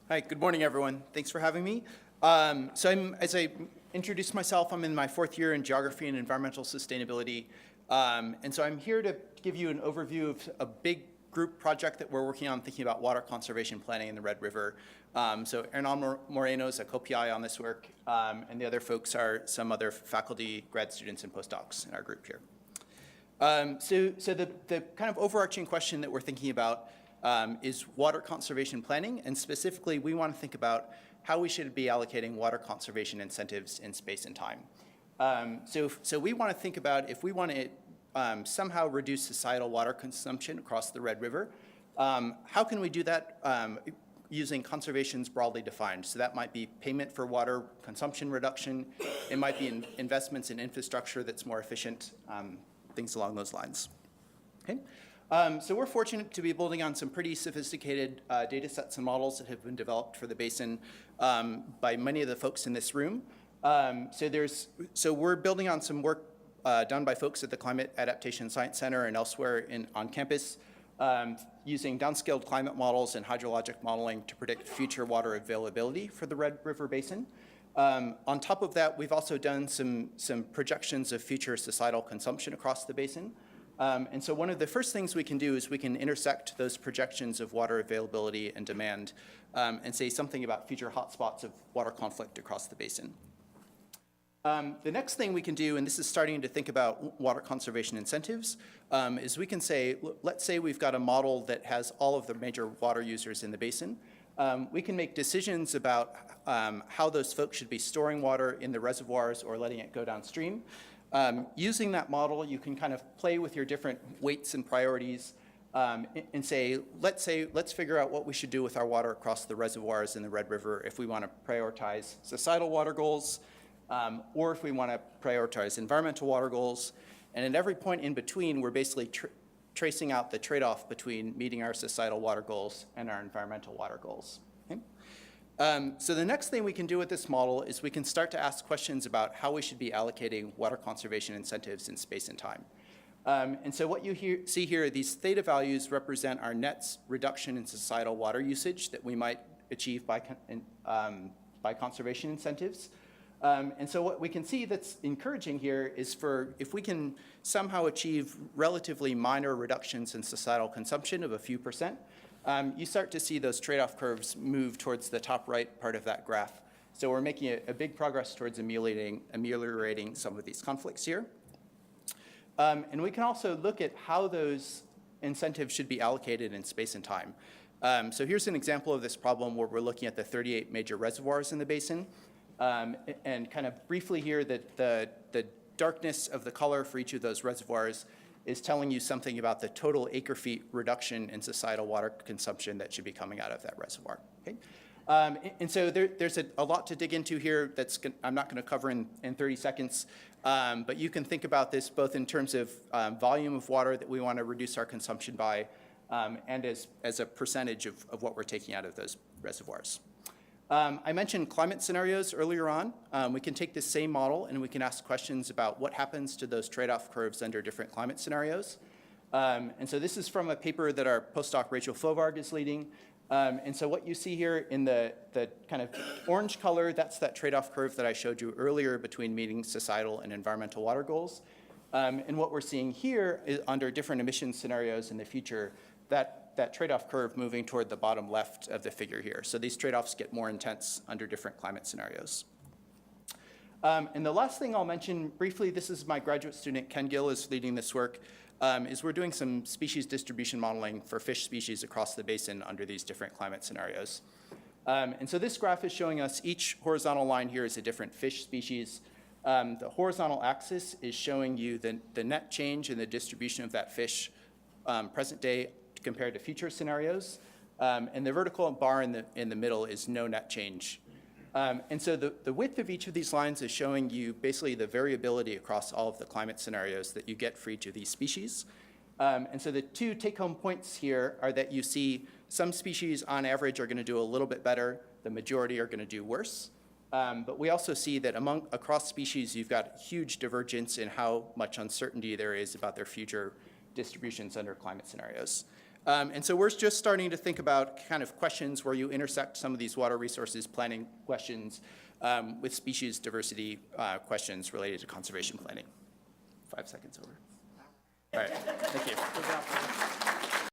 Hi, good morning, everyone. Thanks for having me. As I introduced myself, I'm in my fourth year in geography and environmental sustainability. And so I'm here to give you an overview of a big group project that we're working on thinking about water conservation planning in the Red River. So Hernan Moreno is a co-PI on this work, and the other folks are some other faculty, grad students, and postdocs in our group here. So the kind of overarching question that we're thinking about is water conservation planning, and specifically we want to think about how we should be allocating water conservation incentives in space and time. So we want to think about if we want to somehow reduce societal water consumption across the Red River, how can we do that using conservations broadly defined? So that might be payment for water consumption reduction, it might be investments in infrastructure that's more efficient, things along those lines. Okay. So we're fortunate to be building on some pretty sophisticated data sets and models that have been developed for the basin by many of the folks in this room. So we're building on some work done by folks at the Climate Adaptation Science Center and elsewhere on campus using downscaled climate models and hydrologic modeling to predict future water availability for the Red River Basin. On top of that, we've also done some projections of future societal consumption across the basin. And so one of the first things we can do is we can intersect those projections of water availability and demand and say something about future hotspots of water conflict across the basin. The next thing we can do, and this is starting to think about water conservation incentives, is we can say, let's say we've got a model that has all of the major water users in the basin. We can make decisions about how those folks should be storing water in the reservoirs or letting it go downstream. Using that model, you can kind of play with your different weights and priorities and say, let's figure out what we should do with our water across the reservoirs in the Red River if we want to prioritize societal water goals, or if we want to prioritize environmental water goals. And at every point in between, we're basically tracing out the trade-off between meeting our societal water goals and our environmental water goals. Okay? So the next thing we can do with this model is we can start to ask questions about how we should be allocating water conservation incentives in space and time. And so what you see here, these theta values represent our net reduction in societal water usage that we might achieve by conservation incentives. And so what we can see that's encouraging here is if we can somehow achieve relatively minor reductions in societal consumption of a few percent, you start to see those trade-off curves move towards the top right part of that graph. So we're making a big progress towards ameliorating some of these conflicts here. And we can also look at how those incentives should be allocated in space and time. So here's an example of this problem where we're looking at the 38 major reservoirs in the basin. And kind of briefly here, that the darkness of the color for each of those reservoirs is telling you something about the total acre-feet reduction in societal water consumption that should be coming out of that reservoir. Okay? And so there's a lot to dig into here I'm not going to cover in 30 seconds, but you can think about this both in terms of volume of water that we want to reduce our consumption by and as a percentage of what we're taking out of those reservoirs. I mentioned climate scenarios earlier on. We can take this same model and we can ask questions about what happens to those trade-off curves under different climate scenarios. And so this is from a paper that our postdoc Rachel Fovarg is leading. And so what you see here in the kind of orange color, that's that trade-off curve that I showed you earlier between meeting societal and environmental water goals. And what we're seeing here is under different emission scenarios in the future, that trade-off curve moving toward the bottom left of the figure here. So these trade-offs get more intense under different climate scenarios. And the last thing I'll mention briefly, this is my graduate student, Ken Gill, is leading this work, is we're doing some species distribution modeling for fish species across the basin under these different climate scenarios. And so this graph is showing us each horizontal line here is a different fish species. The horizontal axis is showing you the net change in the distribution of that fish present day compared to future scenarios. And the vertical bar in the middle is no net change. And so the width of each of these lines is showing you basically the variability across all of the climate scenarios that you get for each of these species. And so the two take-home points here are that you see some species on average are going to do a little bit better, the majority are going to do worse. But we also see that across species, you've got huge divergence in how much uncertainty there is about their future distributions under climate scenarios. And so we're just starting to think about kind of questions where you intersect some of these water resources planning questions with species diversity questions related to conservation planning. 5 seconds over. All right, thank you.